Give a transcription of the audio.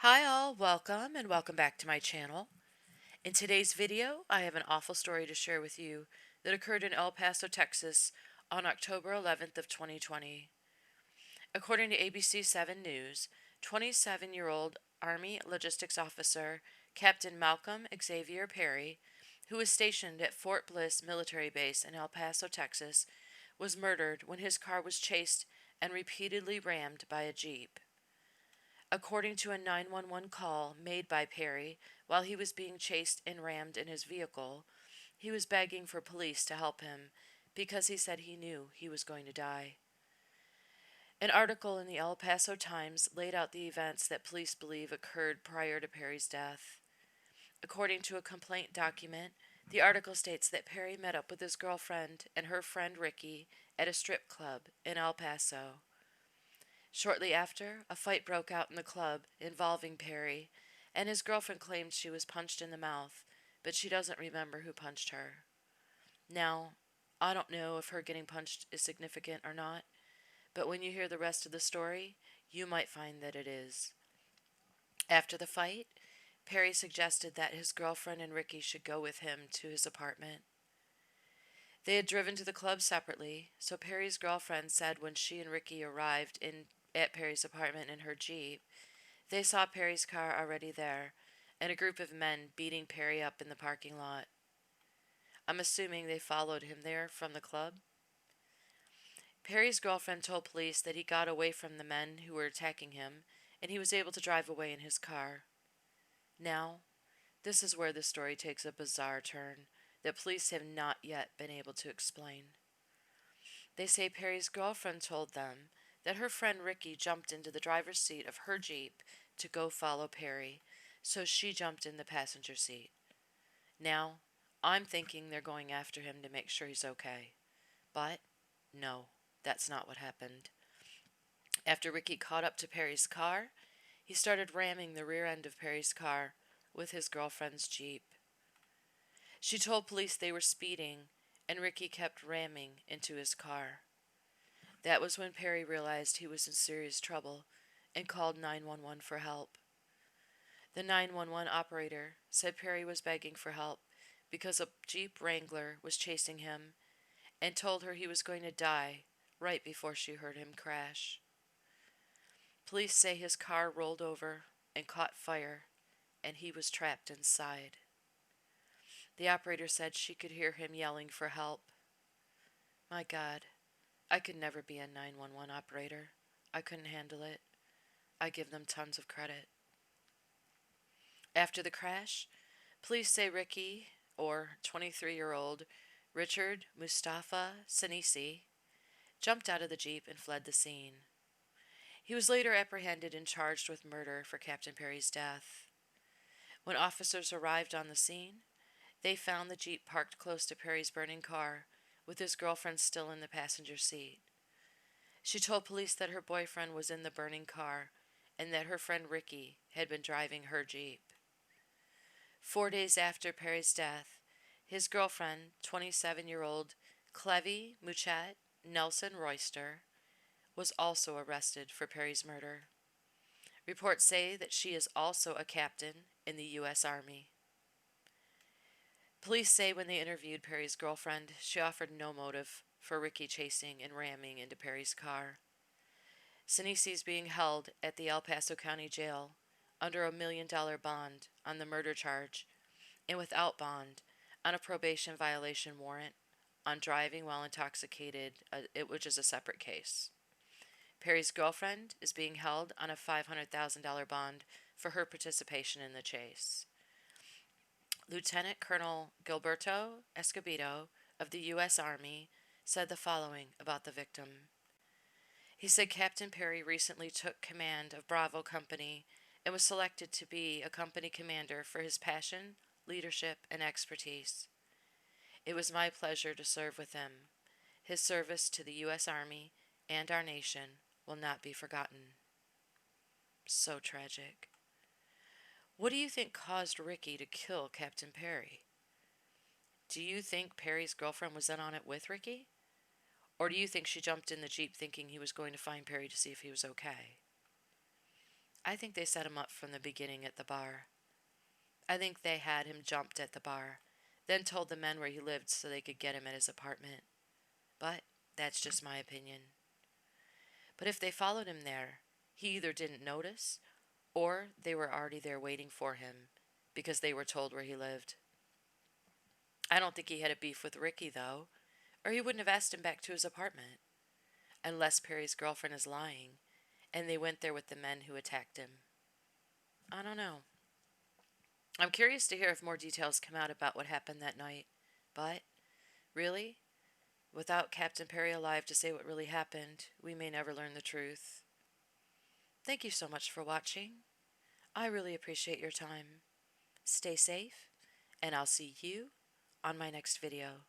Hi all, welcome and welcome back to my channel. In today's video, I have an awful story to share with you that occurred in El Paso, Texas on October 11th of 2020. According to ABC 7 News, 27-year-old Army Logistics Officer Captain Malcolm Xavier Perry, who was stationed at Fort Bliss Military Base in El Paso, Texas, was murdered when his car was chased and repeatedly rammed by a Jeep. According to a 911 call made by Perry while he was being chased and rammed in his vehicle, he was begging for police to help him because he said he knew he was going to die. An article in the El Paso Times laid out the events that police believe occurred prior to Perry's death. According to a complaint document, the article states that Perry met up with his girlfriend and her friend Ricky at a strip club in El Paso. Shortly after, a fight broke out in the club involving Perry, and his girlfriend claimed she was punched in the mouth, but she doesn't remember who punched her. Now, I don't know if her getting punched is significant or not, but when you hear the rest of the story, you might find that it is. After the fight, Perry suggested that his girlfriend and Ricky should go with him to his apartment. They had driven to the club separately, so Perry's girlfriend said when she and Ricky arrived at Perry's apartment in her Jeep, they saw Perry's car already there and a group of men beating Perry up in the parking lot. I'm assuming they followed him there from the club. Perry's girlfriend told police that he got away from the men who were attacking him and he was able to drive away in his car. Now, this is where the story takes a bizarre turn that police have not yet been able to explain. They say Perry's girlfriend told them that her friend Ricky jumped into the driver's seat of her Jeep to go follow Perry, so she jumped in the passenger seat. Now, I'm thinking they're going after him to make sure he's okay. But, no, that's not what happened. After Ricky caught up to Perry's car, he started ramming the rear end of Perry's car with his girlfriend's Jeep. She told police they were speeding, and Ricky kept ramming into his car. That was when Perry realized he was in serious trouble and called 911 for help. The 911 operator said Perry was begging for help because a Jeep Wrangler was chasing him and told her he was going to die right before she heard him crash. Police say his car rolled over and caught fire and he was trapped inside. The operator said she could hear him yelling for help. My God, I could never be a 911 operator. I couldn't handle it. I give them tons of credit. After the crash, police say Ricky, or 23-year-old Richard Mustafa Sinisi, jumped out of the Jeep and fled the scene. He was later apprehended and charged with murder for Captain Perry's death. When officers arrived on the scene, they found the Jeep parked close to Perry's burning car, with his girlfriend still in the passenger seat. She told police that her boyfriend was in the burning car and that her friend Ricky had been driving her Jeep. 4 days after Perry's death, his girlfriend, 27-year-old Clevie Muchet Nelson Royster, was also arrested for Perry's murder. Reports say that she is also a captain in the U.S. Army. Police say when they interviewed Perry's girlfriend, she offered no motive for Ricky chasing and ramming into Perry's car. Sinisi is being held at the El Paso County Jail under $1 million bond on the murder charge and without bond on a probation violation warrant on driving while intoxicated, which is a separate case. Perry's girlfriend is being held on a $500,000 bond for her participation in the chase. Lieutenant Colonel Gilberto Escobedo of the U.S. Army said the following about the victim. He said Captain Perry recently took command of Bravo Company and was selected to be a company commander for his passion, leadership, and expertise. It was my pleasure to serve with him. His service to the U.S. Army and our nation will not be forgotten. So tragic. What do you think caused Ricky to kill Captain Perry? Do you think Perry's girlfriend was in on it with Ricky? Or do you think she jumped in the Jeep thinking he was going to find Perry to see if he was okay? I think they set him up from the beginning at the bar. I think they had him jumped at the bar, then told the men where he lived so they could get him at his apartment. But that's just my opinion. But if they followed him there, he either didn't notice or they were already there waiting for him because they were told where he lived. I don't think he had a beef with Ricky, though, or he wouldn't have asked him back to his apartment. Unless Perry's girlfriend is lying and they went there with the men who attacked him. I don't know. I'm curious to hear if more details come out about what happened that night. But, really, without Captain Perry alive to say what really happened, we may never learn the truth. Thank you so much for watching. I really appreciate your time. Stay safe, and I'll see you on my next video.